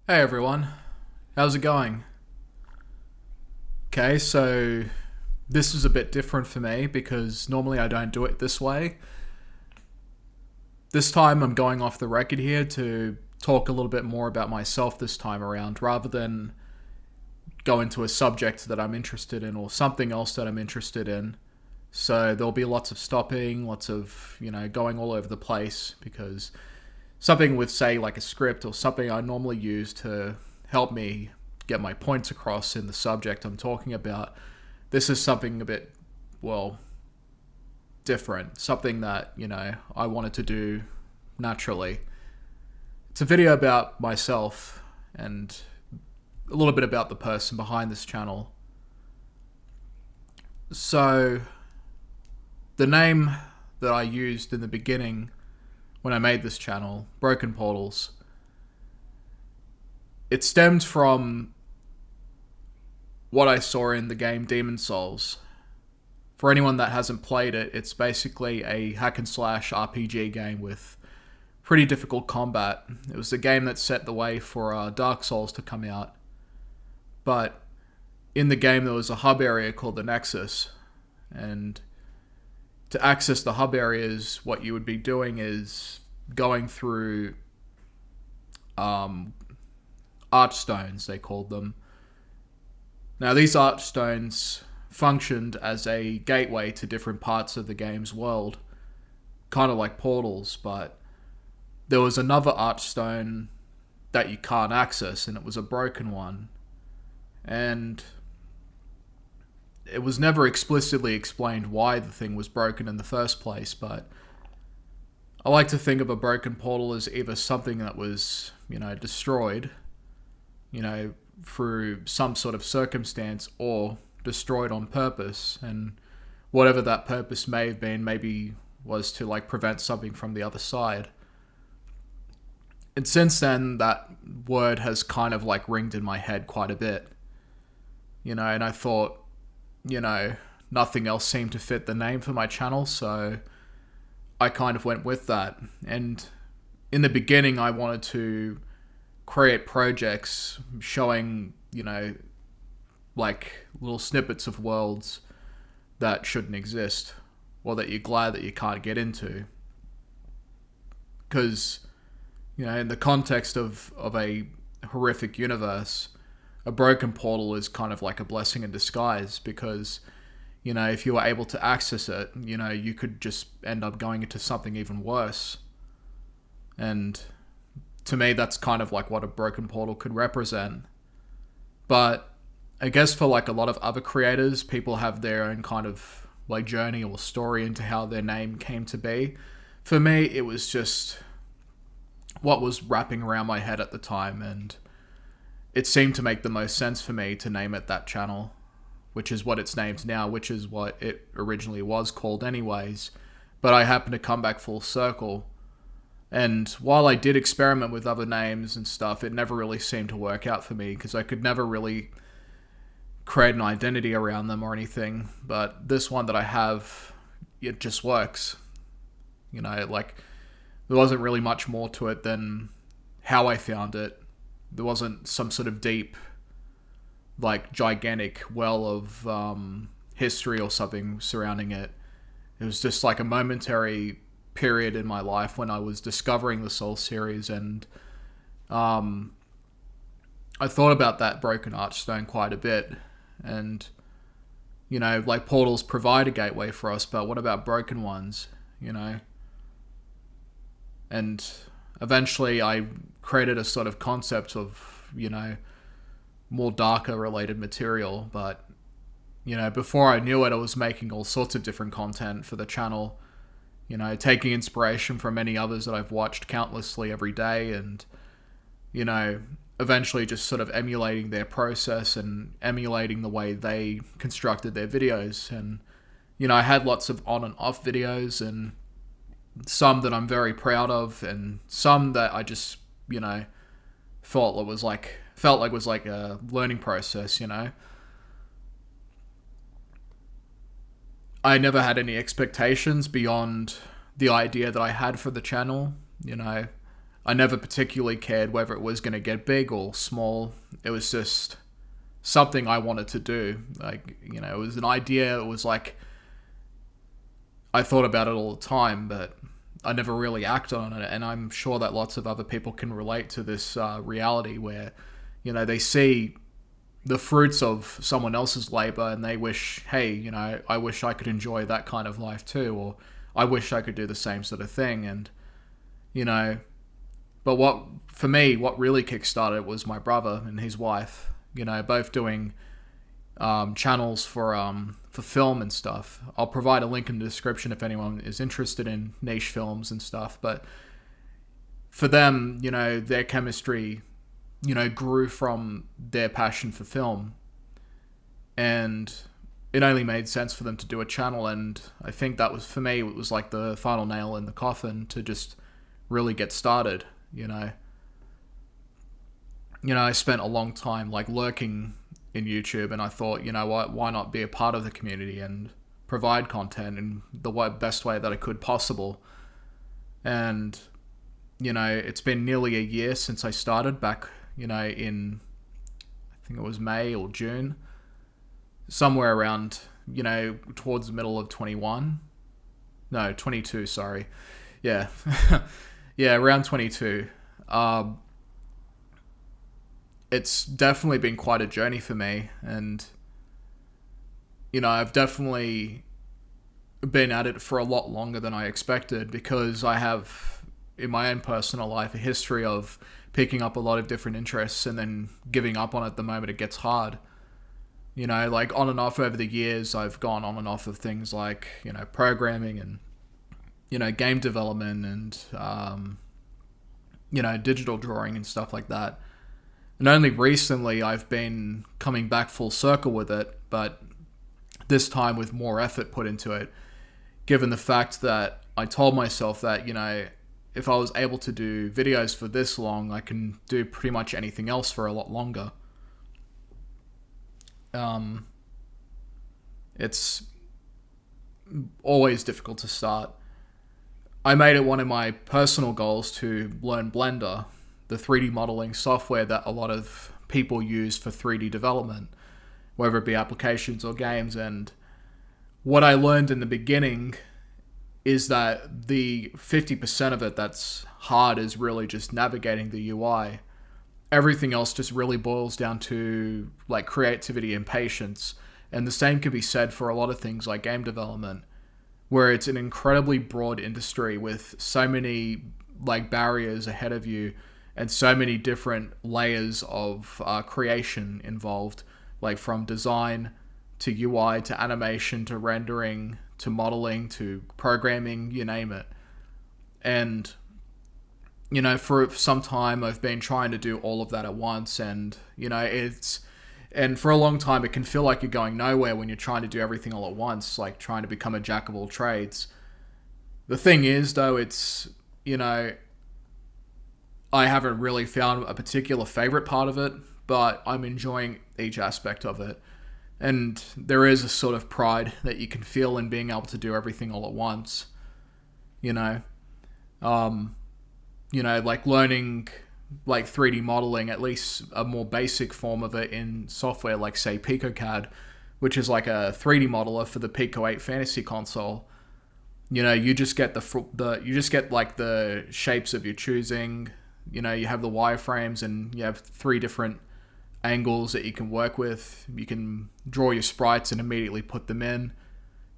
Hey everyone, how's it going? Okay, so this is a bit different for me because normally I don't do it this way. This time I'm going off the record here to talk a little bit more about myself this time around rather than go into a subject that I'm interested in or something else that I'm interested in. So there'll be lots of stopping, lots of, going all over the place because something with, say, like a script or something I normally use to help me get my points across in the subject I'm talking about. This is something a bit, well, different. Something that, I wanted to do naturally. It's a video about myself and a little bit about the person behind this channel. So, the name that I used in the beginning when I made this channel, Broken Portals, it stemmed from what I saw in the game Demon Souls. For anyone that hasn't played it, it's basically a hack and slash RPG game with pretty difficult combat. It was the game that set the way for Dark Souls to come out. But in the game, there was a hub area called the Nexus, and to access the hub areas, what you would be doing is going through archstones, they called them. Now, these archstones functioned as a gateway to different parts of the game's world, kind of like portals, but there was another archstone that you can't access, and it was a broken one. And it was never explicitly explained why the thing was broken in the first place, but I like to think of a broken portal as either something that was, destroyed, through some sort of circumstance, or destroyed on purpose, and whatever that purpose may have been, maybe was to like prevent something from the other side. And since then, that word has kind of like ringed in my head quite a bit, and I thought, nothing else seemed to fit the name for my channel, so I kind of went with that. And in the beginning, I wanted to create projects showing, like little snippets of worlds that shouldn't exist or that you're glad that you can't get into. Because, in the context of a horrific universe, a broken portal is kind of like a blessing in disguise because, if you were able to access it, you could just end up going into something even worse. And to me, that's kind of like what a broken portal could represent. But I guess for like a lot of other creators, people have their own kind of like journey or story into how their name came to be. For me, it was just what was wrapping around my head at the time, and it seemed to make the most sense for me to name it that channel, which is what it's named now, which is what it originally was called anyways. But I happened to come back full circle. And while I did experiment with other names and stuff, it never really seemed to work out for me because I could never really create an identity around them or anything. But this one that I have, it just works. Like, there wasn't really much more to it than how I found it. There wasn't some sort of deep, like, gigantic well of history or something surrounding it. It was just like a momentary period in my life when I was discovering the Soul series, and I thought about that broken archstone quite a bit. And, like portals provide a gateway for us, but what about broken ones, And eventually I created a sort of concept of, more darker related material, but, before I knew it, I was making all sorts of different content for the channel, taking inspiration from many others that I've watched countlessly every day, and, eventually just sort of emulating their process and emulating the way they constructed their videos. And, I had lots of on and off videos, and some that I'm very proud of, and some that I just, felt like was like a learning process, I never had any expectations beyond the idea that I had for the channel. I never particularly cared whether it was going to get big or small. It was just something I wanted to do. Like, it was an idea. It was like, I thought about it all the time, but I never really acted on it. And I'm sure that lots of other people can relate to this reality where, they see the fruits of someone else's labor and they wish, hey, I wish I could enjoy that kind of life too, or I wish I could do the same sort of thing. And, but for me, what really kickstarted it was my brother and his wife, both doing channels for film and stuff. I'll provide a link in the description if anyone is interested in niche films and stuff. But for them, their chemistry, grew from their passion for film. And it only made sense for them to do a channel. And I think that was, for me, it was like the final nail in the coffin to just really get started, I spent a long time like lurking in YouTube, and I thought, what, why not be a part of the community and provide content in the best way that I could possible. And, it's been nearly a year since I started back, in, I think it was May or June, somewhere around, towards the middle of 22, sorry. Yeah. Yeah, around 22. It's definitely been quite a journey for me, and I've definitely been at it for a lot longer than I expected, because I have, in my own personal life, a history of picking up a lot of different interests and then giving up on it the moment it gets hard. Like on and off over the years, I've gone on and off of things like, programming and, game development and, digital drawing and stuff like that. And only recently I've been coming back full circle with it, but this time with more effort put into it, given the fact that I told myself that, if I was able to do videos for this long, I can do pretty much anything else for a lot longer. It's always difficult to start. I made it one of my personal goals to learn Blender, the 3D modeling software that a lot of people use for 3D development, whether it be applications or games. And what I learned in the beginning is that the 50% of it that's hard is really just navigating the UI. Everything else just really boils down to like creativity and patience. And the same can be said for a lot of things like game development, where it's an incredibly broad industry with so many like barriers ahead of you and so many different layers of creation involved, like from design to UI to animation to rendering to modeling to programming, you name it. And, for some time I've been trying to do all of that at once, and, and for a long time it can feel like you're going nowhere when you're trying to do everything all at once, like trying to become a jack of all trades. The thing is, though, it's, I haven't really found a particular favorite part of it, but I'm enjoying each aspect of it. And there is a sort of pride that you can feel in being able to do everything all at once. Like learning like 3D modeling, at least a more basic form of it in software like, say, PicoCAD, which is like a 3D modeler for the Pico 8 fantasy console. You just get like the shapes of your choosing. You have the wireframes, and you have 3 different angles that you can work with. You can draw your sprites and immediately put them in.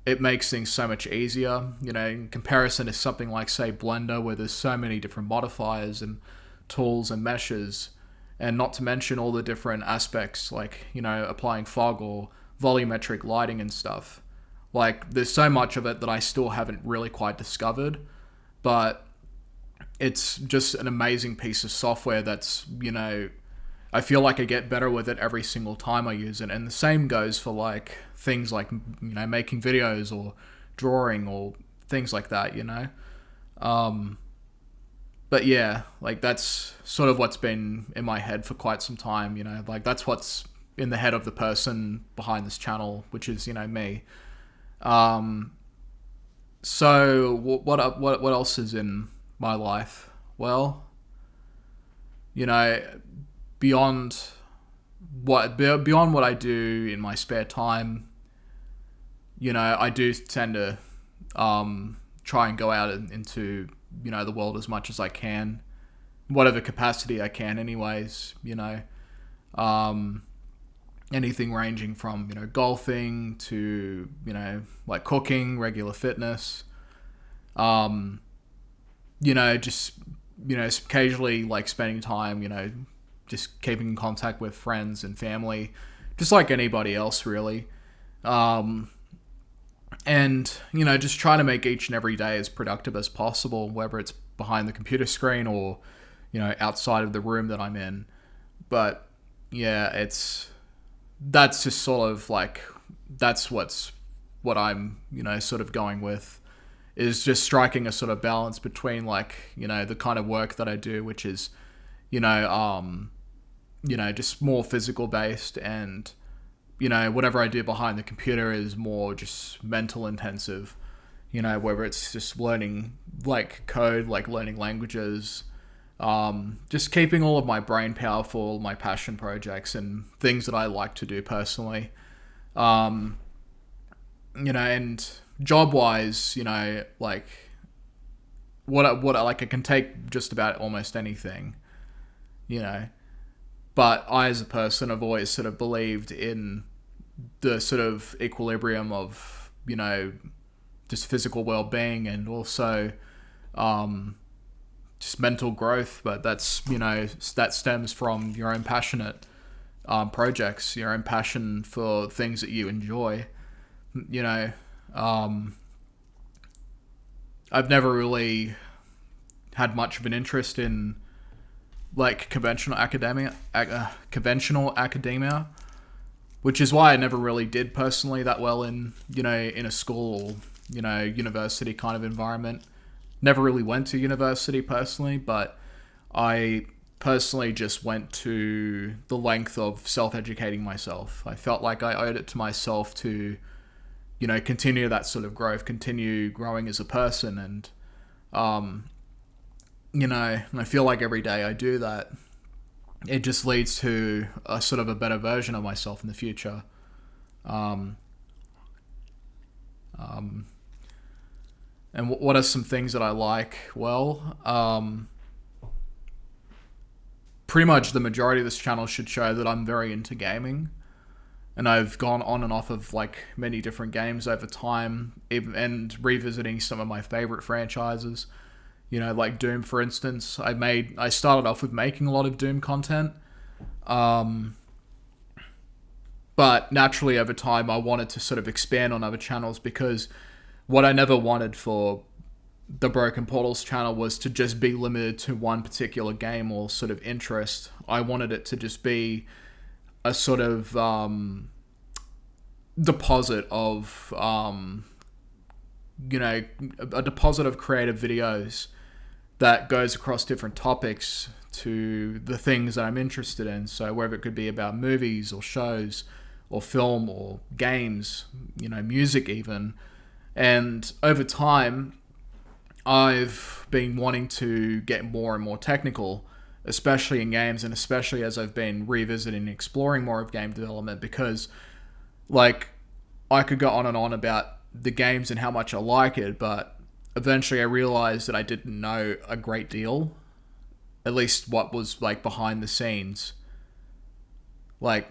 It makes things so much easier, in comparison to something like, say, Blender, where there's so many different modifiers and tools and meshes, and not to mention all the different aspects like, applying fog or volumetric lighting and stuff. Like, there's so much of it that I still haven't really quite discovered, but it's just an amazing piece of software that's, I feel like I get better with it every single time I use it. And the same goes for like things like, making videos or drawing or things like that, But yeah, like that's sort of what's been in my head for quite some time, like that's what's in the head of the person behind this channel, which is, me. So what else is in my life? Well, you know, beyond beyond what I do in my spare time, you know, I do tend to try and go out into, you know, the world as much as I can, whatever capacity I can, anyways. You know, anything ranging from, you know, golfing to, you know, like cooking, regular fitness. You know, just, you know, occasionally like spending time, you know, just keeping in contact with friends and family, just like anybody else, really. Um, and, you know, just trying to make each and every day as productive as possible, whether it's behind the computer screen or, you know, outside of the room that I'm in. But yeah, that's just sort of like, that's what I'm, you know, sort of going with, is just striking a sort of balance between, like, you know, the kind of work that I do, which is, you know, just more physical based, and, you know, whatever I do behind the computer is more just mental intensive, you know, whether it's just learning like code, like learning languages, just keeping all of my brain power for my passion projects and things that I like to do personally. Um, you know, and job wise, you know, like like I can take just about almost anything, you know. But I, as a person, have always sort of believed in the sort of equilibrium of, you know, just physical well-being and also just mental growth. But that's, you know, that stems from your own passionate projects, your own passion for things that you enjoy. You know, I've never really had much of an interest in like conventional academia, which is why I never really did personally that well in, you know, in a school or, you know, university kind of environment. Never really went to university personally, but I personally just went to the length of self-educating myself. I felt like I owed it to myself to, you know, continue that sort of growth, continue growing as a person. And, you know, and I feel like every day I do that, it just leads to a sort of a better version of myself in the future. Um, and what are some things that I like? Well, pretty much the majority of this channel should show that I'm very into gaming. And I've gone on and off of like many different games over time, and revisiting some of my favorite franchises. You know, like Doom, for instance. I started off with making a lot of Doom content, but naturally over time I wanted to sort of expand on other channels, because what I never wanted for the Broken Portals channel was to just be limited to one particular game or sort of interest. I wanted it to just be a sort of deposit of, you know, a deposit of creative videos that goes across different topics to the things that I'm interested in. So whether it could be about movies or shows or film or games, you know, music even. And over time, I've been wanting to get more and more technical, especially in games, and especially as I've been revisiting and exploring more of game development, because, like, I could go on and on about the games and how much I like it, but eventually I realized that I didn't know a great deal, at least what was, like, behind the scenes. Like,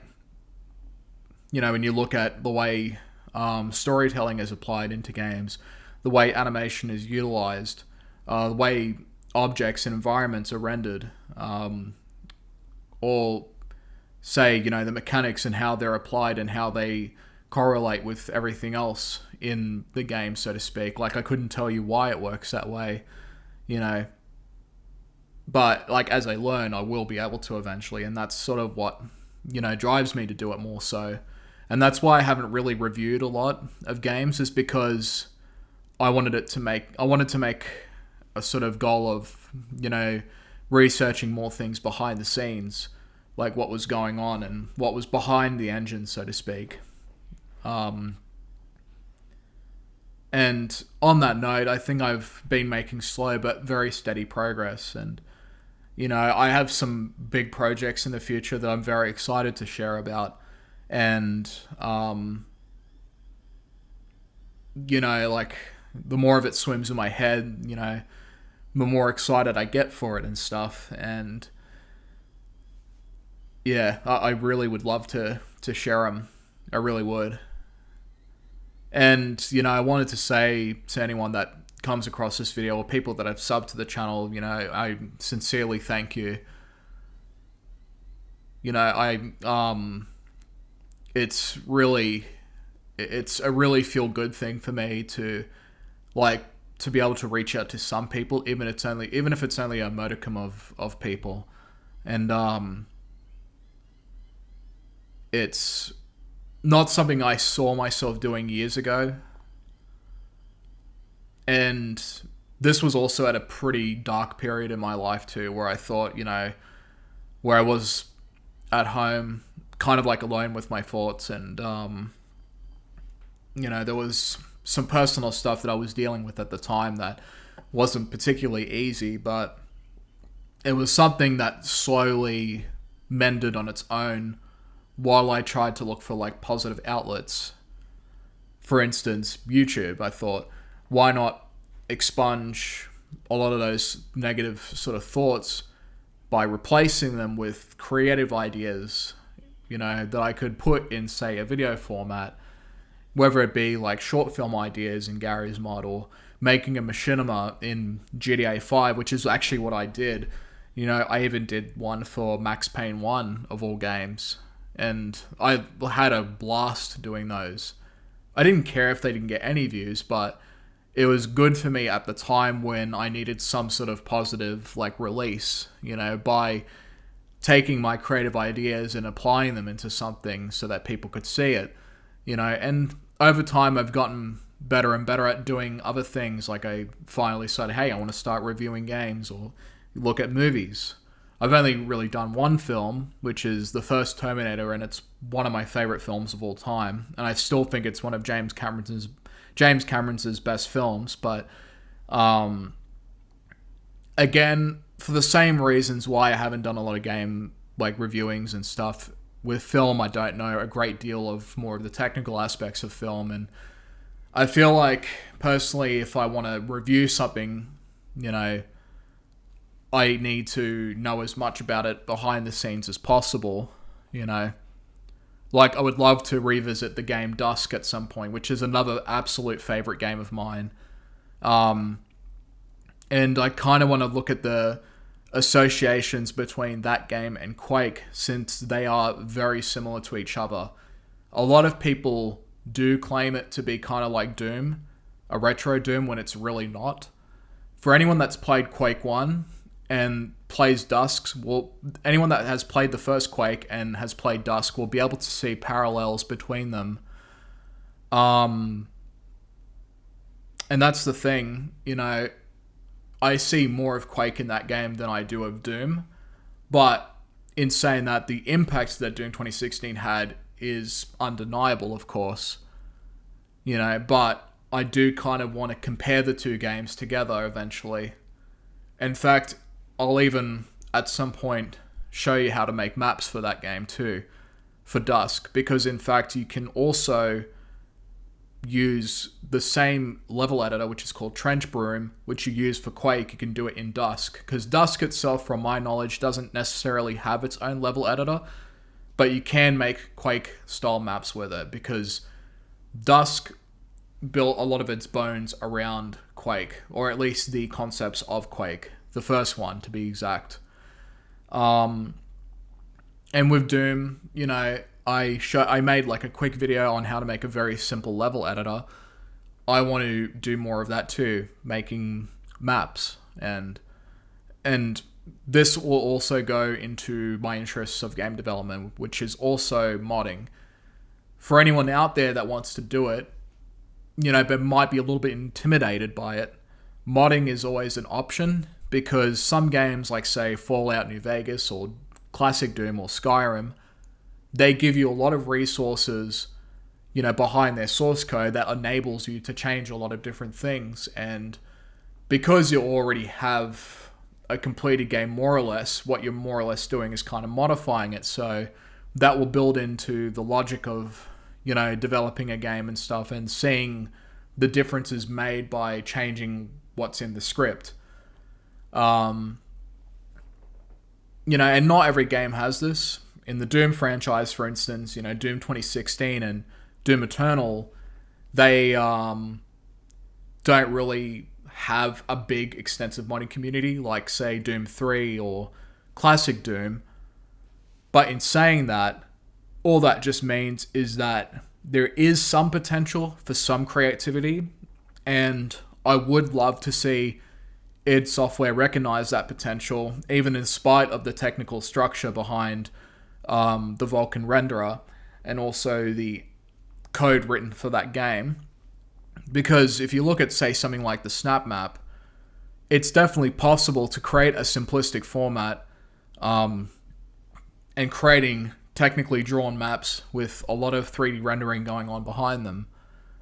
you know, when you look at the way storytelling is applied into games, the way animation is utilized, the way objects and environments are rendered, or say, you know, the mechanics and how they're applied and how they correlate with everything else in the game, so to speak. Like, I couldn't tell you why it works that way, you know, but like as I learn, I will be able to eventually, and that's sort of what, you know, drives me to do it more so. And that's why I haven't really reviewed a lot of games, is because I wanted to make a sort of goal of, you know, researching more things behind the scenes, like what was going on and what was behind the engine, so to speak. And on that note, I think I've been making slow but very steady progress. And, You know, I have some big projects in the future that I'm very excited to share about. And, you know, like, the more of it swims in my head, you know, the more excited I get for it and stuff. And yeah, I really would love to share them. I really would. And, you know, I wanted to say to anyone that comes across this video or people that have subbed to the channel, you know, I sincerely thank you. You know, it's really, it's a really feel good thing for me to, like, to be able to reach out to some people, even if it's only a modicum of people. And it's not something I saw myself doing years ago. And this was also at a pretty dark period in my life too, where I thought, you know, where I was at home, kind of like alone with my thoughts, and you know, there was some personal stuff that I was dealing with at the time that wasn't particularly easy, but it was something that slowly mended on its own while I tried to look for like positive outlets. For instance, YouTube. I thought, why not expunge a lot of those negative sort of thoughts by replacing them with creative ideas, you know, that I could put in, say, a video format, whether it be like short film ideas in Gary's mod or making a machinima in GTA 5, which is actually what I did. You know, I even did one for Max Payne 1 of all games, and I had a blast doing those. I didn't care if they didn't get any views, but it was good for me at the time when I needed some sort of positive like release, you know, by taking my creative ideas and applying them into something so that people could see it, you know. And over time I've gotten better and better at doing other things. Like I finally decided, hey, I want to start reviewing games or look at movies. I've only really done one film, which is the first Terminator, and it's one of my favorite films of all time. And I still think it's one of James Cameron's best films. But again, for the same reasons why I haven't done a lot of game like reviewings and stuff, with film I don't know a great deal of more of the technical aspects of film. And I feel like personally, if I want to review something, you know, I need to know as much about it behind the scenes as possible, you know. Like, I would love to revisit the game Dusk at some point, which is another absolute favorite game of mine. And I kind of want to look at the associations between that game and Quake, since they are very similar to each other. A lot of people do claim it to be kind of like Doom, a retro Doom, when it's really not. For anyone that's played Quake 1 and plays Dusk, well, anyone that has played the first Quake and has played Dusk will be able to see parallels between them. And that's the thing, you know, I see more of Quake in that game than I do of Doom. But in saying that, the impact that Doom 2016 had is undeniable, of course. You know, but I do kind of want to compare the two games together eventually. In fact, I'll even, at some point, show you how to make maps for that game too, for Dusk, because in fact you can also use the same level editor, which is called Trench Broom, which you use for Quake. You can do it in Dusk, because Dusk itself, from my knowledge, doesn't necessarily have its own level editor, but you can make Quake style maps with it, because Dusk built a lot of its bones around Quake, or at least the concepts of Quake. The first one, to be exact. And with Doom, you know, I made like a quick video on how to make a very simple level editor. I want to do more of that too, making maps, and this will also go into my interests of game development, which is also modding. For anyone out there that wants to do it, you know, but might be a little bit intimidated by it, modding is always an option. Because some games, like say Fallout New Vegas or Classic Doom or Skyrim, they give you a lot of resources, you know, behind their source code that enables you to change a lot of different things. And because you already have a completed game more or less, what you're more or less doing is kind of modifying it. So that will build into the logic of, developing a game and stuff, and seeing the differences made by changing what's in the script. And not every game has this. In the Doom franchise, for instance, Doom 2016 and Doom Eternal, they don't really have a big, extensive modding community like, say, Doom 3 or Classic Doom. But in saying that, all that just means is that there is some potential for some creativity, and I would love to see id Software recognize that potential, even in spite of the technical structure behind the Vulkan renderer and also the code written for that game. Because if you look at, say, something like the Snap Map, it's definitely possible to create a simplistic format and creating technically drawn maps with a lot of 3D rendering going on behind them.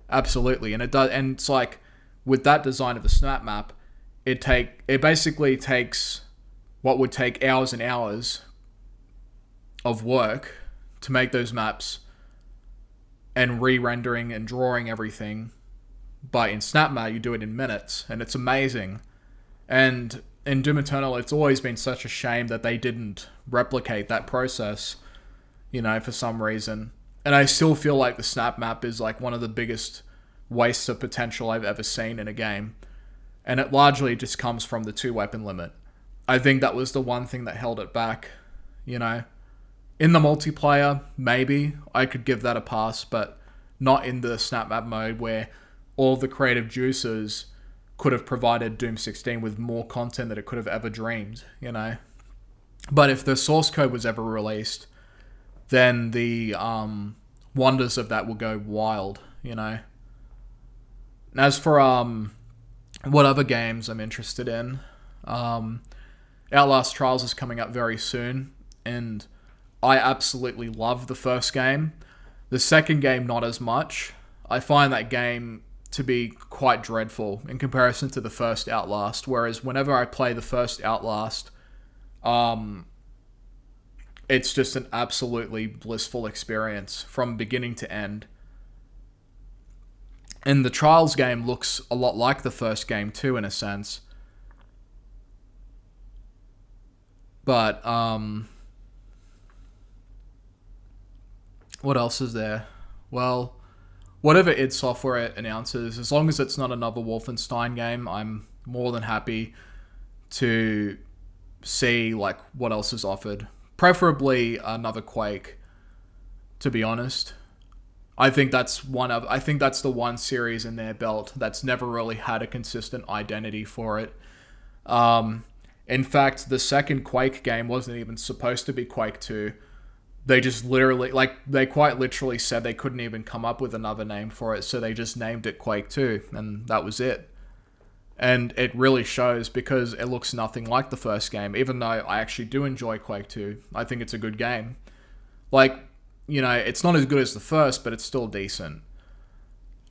Absolutely. And it's like, with that design of the Snap Map, it basically takes what would take hours and hours of work to make those maps and re-rendering and drawing everything. But in Snap Map, you do it in minutes, and it's amazing. And in Doom Eternal, it's always been such a shame that they didn't replicate that process, for some reason. And I still feel like the Snap Map is like one of the biggest wastes of potential I've ever seen in a game. And it largely just comes from the 2-weapon limit. I think that was the one thing that held it back, In the multiplayer, maybe I could give that a pass, but not in the Snap Map mode, where all the creative juices could have provided Doom 16 with more content that it could have ever dreamed, But if the source code was ever released, then the wonders of that will go wild, As for what other games I'm interested in, Outlast Trials is coming up very soon, and I absolutely love the first game. The second game, not as much. I find that game to be quite dreadful in comparison to the first Outlast, whereas whenever I play the first Outlast, it's just an absolutely blissful experience from beginning to end. And the Trials game looks a lot like the first game too, in a sense. But, what else is there? Well, whatever id Software announces, as long as it's not another Wolfenstein game, I'm more than happy to see like what else is offered. Preferably another Quake, to be honest. I think that's the one series in their belt that's never really had a consistent identity for it. In fact, the second Quake game wasn't even supposed to be Quake 2. They just they quite literally said they couldn't even come up with another name for it, so they just named it Quake 2, and that was it. And it really shows, because it looks nothing like the first game, even though I actually do enjoy Quake 2. I think it's a good game. It's not as good as the first, but it's still decent.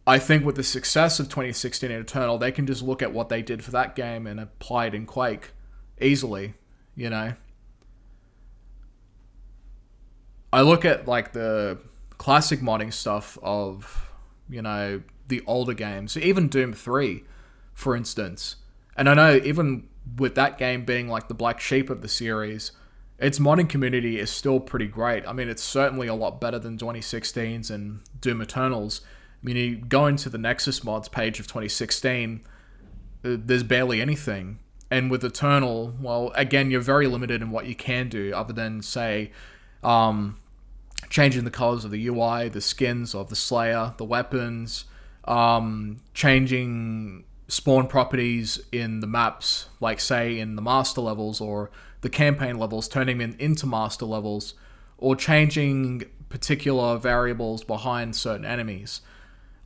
I think with the success of 2016 and Eternal, they can just look at what they did for that game and apply it in Quake easily, I look at the classic modding stuff of, the older games, even Doom 3, for instance. And I know even with that game being the black sheep of the series, its modding community is still pretty great. I mean, it's certainly a lot better than 2016's and Doom Eternal's. I mean, you go into the Nexus mods page of 2016, there's barely anything. And with Eternal, well, again, you're very limited in what you can do, other than, say, changing the colors of the UI, the skins of the Slayer, the weapons, changing spawn properties in the maps, like, say, in the master levels or the campaign levels, turning them into master levels, or changing particular variables behind certain enemies.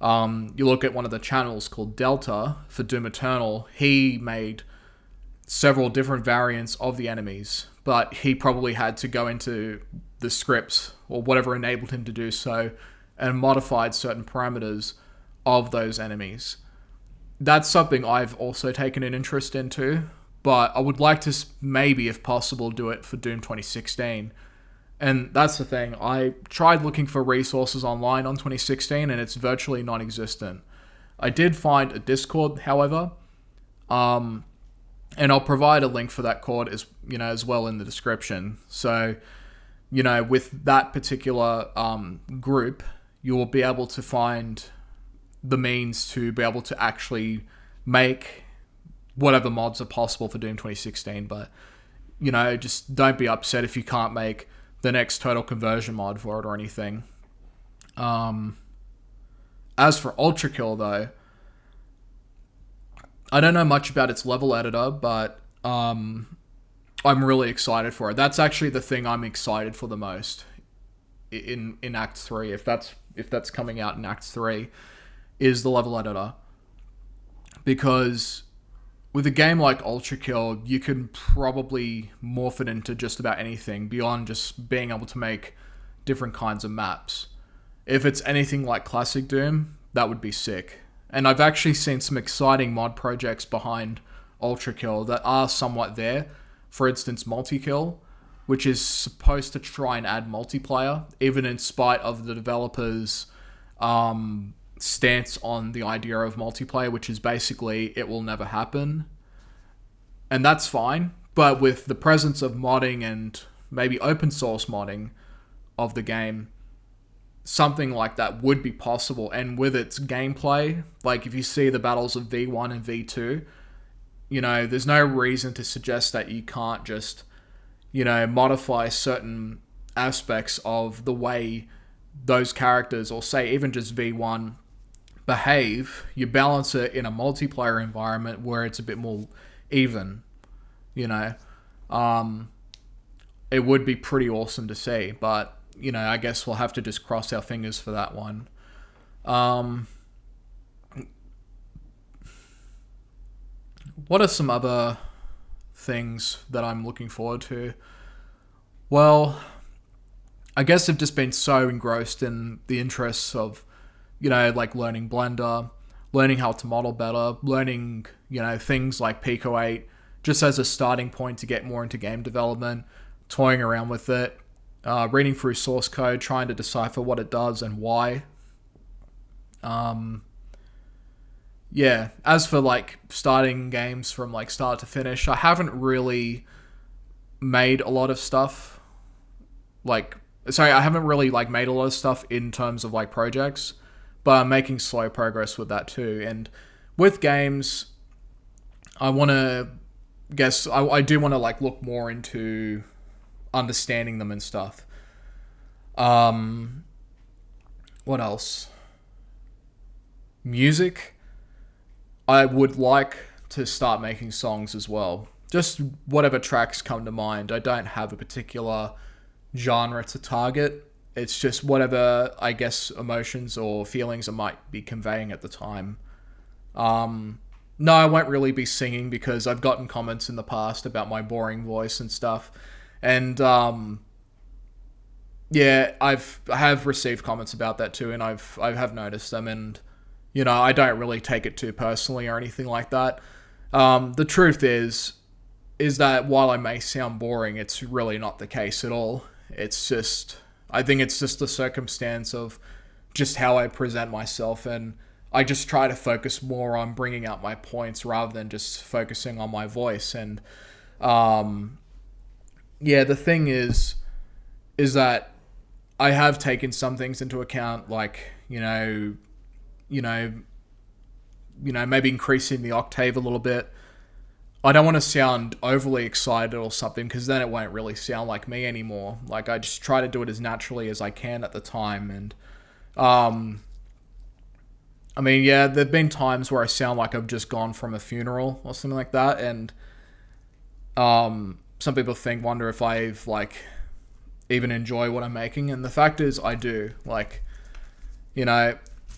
You look at one of the channels called Delta for Doom Eternal, he made several different variants of the enemies, but he probably had to go into the scripts or whatever enabled him to do so and modified certain parameters of those enemies. That's something I've also taken an interest into, but I would like to maybe, if possible, do it for Doom 2016. And that's the thing. I tried looking for resources online on 2016, and it's virtually non-existent. I did find a Discord, however, and I'll provide a link for that Cord as well in the description. So, with that particular group, you will be able to find the means to be able to actually make whatever mods are possible for Doom 2016. But, just don't be upset if you can't make the next total conversion mod for it or anything. As for Ultrakill, though, I don't know much about its level editor, but I'm really excited for it. That's actually the thing I'm excited for the most in Act 3, if that's coming out in Act 3, is the level editor. Because with a game like Ultrakill, you can probably morph it into just about anything beyond just being able to make different kinds of maps. If it's anything like Classic Doom, that would be sick. And I've actually seen some exciting mod projects behind Ultrakill that are somewhat there. For instance, Multikill, which is supposed to try and add multiplayer, even in spite of the developers' stance on the idea of multiplayer, which is basically it will never happen. And that's fine. But with the presence of modding and maybe open source modding of the game, something like that would be possible. And with its gameplay, like if you see the battles of V1 and V2, there's no reason to suggest that you can't just, modify certain aspects of the way those characters, or say even just V1, behave. You balance it in a multiplayer environment where it's a bit more even, It would be pretty awesome to see, but I guess we'll have to just cross our fingers for that one. What are some other things that I'm looking forward to? Well, I guess I've just been so engrossed in the interests of, like learning Blender, learning how to model better, learning, things like Pico 8, just as a starting point to get more into game development, toying around with it, reading through source code, trying to decipher what it does and why. As for like starting games from like start to finish, I haven't really made a lot of stuff. I haven't really like made a lot of stuff in terms of like projects, but I'm making slow progress with that too. And with games, I do want to like look more into understanding them and stuff. What else? Music. I would like to start making songs as well. Just whatever tracks come to mind. I don't have a particular genre to target. It's just whatever, I guess, emotions or feelings I might be conveying at the time. No, I won't really be singing because I've gotten comments in the past about my boring voice and stuff. And I have received comments about that too, and I have noticed them, and I don't really take it too personally or anything like that. The truth is that while I may sound boring, it's really not the case at all. I think it's just the circumstance of just how I present myself, and I just try to focus more on bringing out my points rather than just focusing on my voice. And the thing is that I have taken some things into account, like maybe increasing the octave a little bit. I don't want to sound overly excited or something, because then it won't really sound like me anymore. Like, I just try to do it as naturally as I can at the time. And there've been times where I sound like I've just gone from a funeral or something like that, and some people wonder if I've even enjoy what I'm making, and the fact is I do.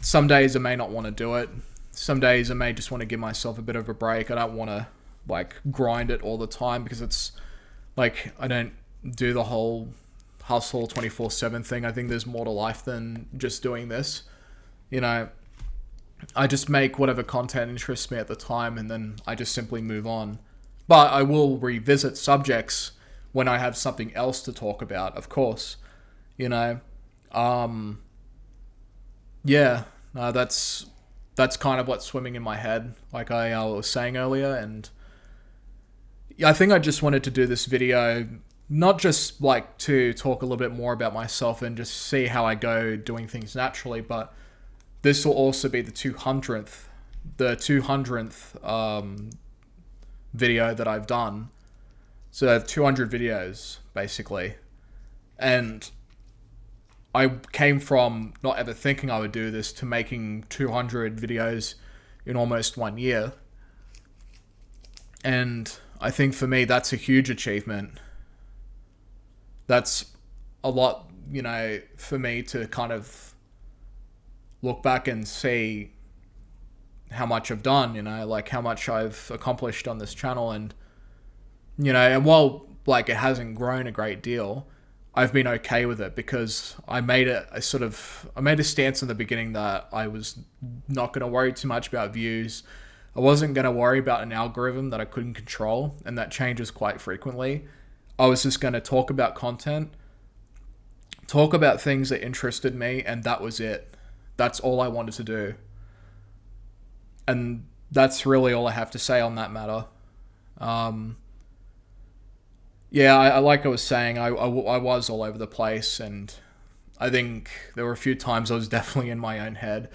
Some days I may not want to do it. Some days I may just want to give myself a bit of a break. I don't want to grind it all the time, because it's I don't do the whole hustle 24/7 thing. I think there's more to life than just doing this. I just make whatever content interests me at the time, and then I just simply move on. But I will revisit subjects when I have something else to talk about, of course. You know, yeah, that's kind of what's swimming in my head, like I was saying earlier. And I think I just wanted to do this video, not just like to talk a little bit more about myself and just see how I go doing things naturally, but this will also be the 200th video that I've done. So I have 200 videos, basically. And I came from not ever thinking I would do this to making 200 videos in almost 1 year. And I think for me, that's a huge achievement. That's a lot, you know, for me to kind of look back and see how much I've done, you know, like how much I've accomplished on this channel. And, you know, and while like it hasn't grown a great deal, I've been okay with it because I made a stance in the beginning that I was not going to worry too much about views. I wasn't going to worry about an algorithm that I couldn't control, and that changes quite frequently. I was just going to talk about content, talk about things that interested me, and that was it. That's all I wanted to do. And that's really all I have to say on that matter. Yeah, I like I was saying, I was all over the place, and I think there were a few times I was definitely in my own head.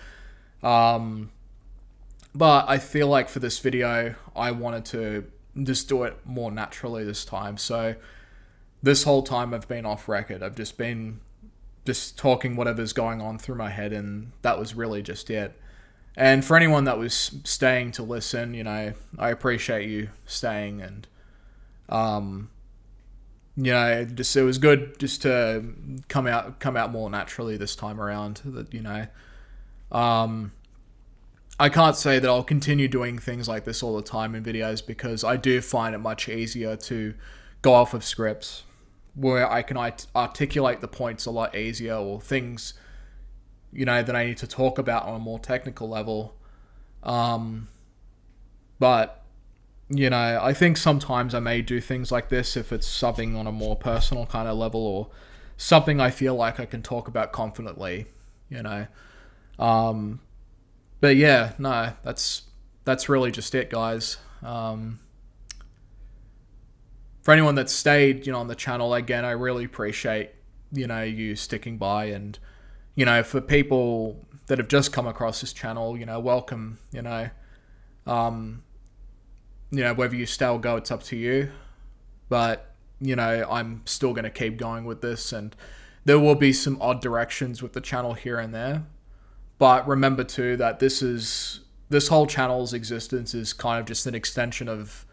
But I feel like for this video, I wanted to just do it more naturally this time. So this whole time I've been off record. I've just been talking whatever's going on through my head, and that was really just it. And for anyone that was staying to listen, you know, I appreciate you staying. And you know, it was good just to come out more naturally this time around. That, you know, I can't say that I'll continue doing things like this all the time in videos, because I do find it much easier to go off of scripts where I can articulate the points a lot easier, or things, you know, that I need to talk about on a more technical level. But you know, I think sometimes I may do things like this if it's something on a more personal kind of level, or something I feel like I can talk about confidently, you know. But yeah, no, that's really just it, guys. For anyone that stayed, you know, on the channel, again, I really appreciate, you know, you sticking by. And, you know, for people that have just come across this channel, you know, welcome, you know. You know, whether you stay or go, it's up to you. But, you know, I'm still going to keep going with this, and there will be some odd directions with the channel here and there. But remember too that this whole channel's existence is kind of just an extension of,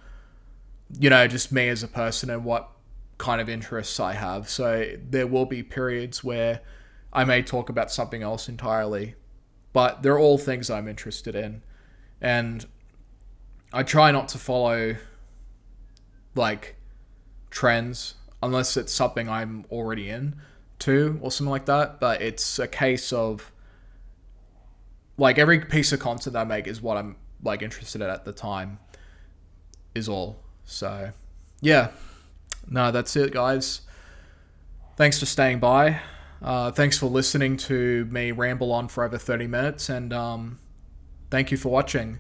you know, just me as a person and what kind of interests I have. So there will be periods where I may talk about something else entirely, but they're all things I'm interested in. And I try not to follow like trends unless it's something I'm already in too, or something like that. But it's a case of like every piece of content I make is what I'm like interested in at the time, is all. So yeah, no, that's it, guys. Thanks for staying by. Thanks for listening to me ramble on for over 30 minutes, and thank you for watching.